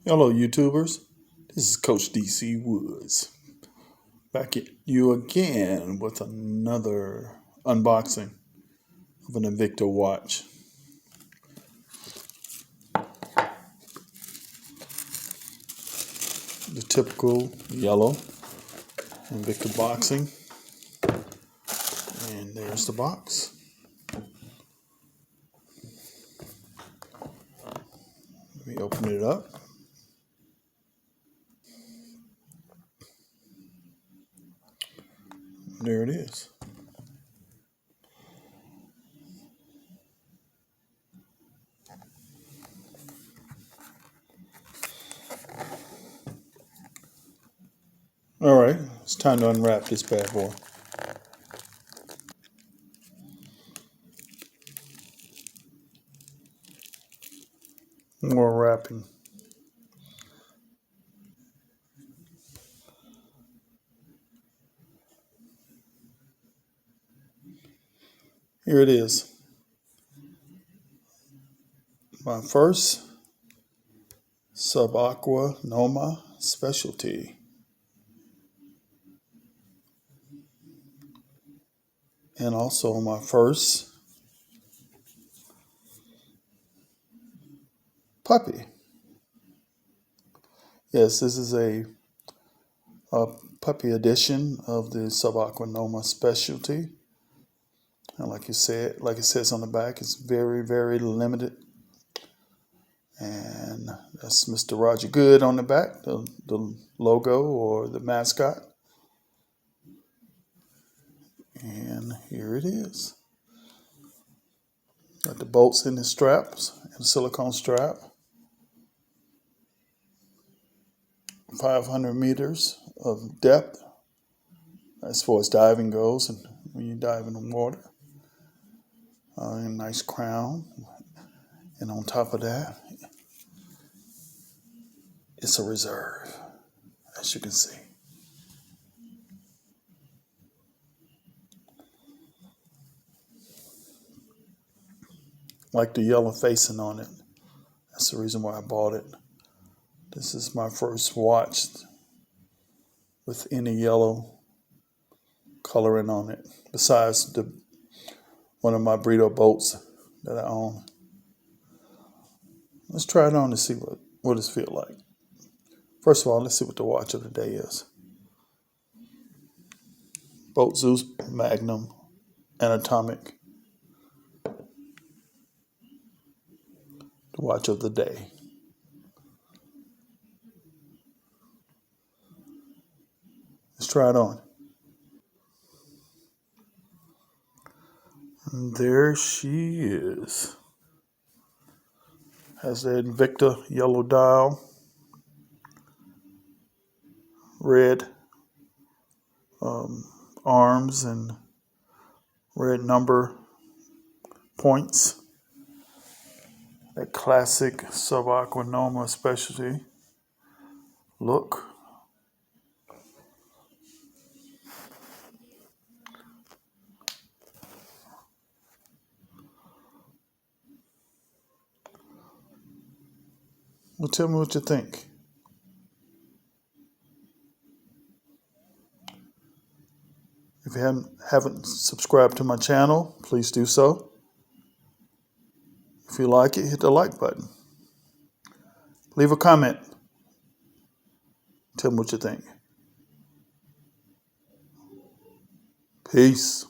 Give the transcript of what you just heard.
Hello, YouTubers. This is Coach DC Woods. Back at you again with another unboxing of an Invicta watch. The typical yellow Invicta boxing. And there's the box. Let me open it up. There it is. All right, it's time to unwrap this bad boy. More wrapping. Here it is. My first Sub-Aqua Noma specialty. And also my first puppy. Yes, this is a puppy edition of the Sub-Aqua Noma specialty. And like it says on the back, it's very, very limited. And that's Mr. Roger Good on the back, the logo or the mascot. And here it is. Got the bolts in the straps and silicone strap. 500 meters of depth as far as diving goes, and when you dive in the water. A nice crown. And on top of that, it's a reserve, as you can see. Like the yellow facing on it. That's the reason why I bought it. This is my first watch with any yellow coloring on it, besides one of my burrito boats that I own. Let's try it on to see what it feels like. First of all, let's see what the watch of the day is. Boat Zeus Magnum Anatomic. The watch of the day. Let's try it on. And there she is. Has the Invicta yellow dial, red arms, and red number points. That classic Sub-Aqua Noma specialty look. Well, tell me what you think. If you haven't subscribed to my channel, please do so. If you like it, hit the like button. Leave a comment. Tell me what you think. Peace.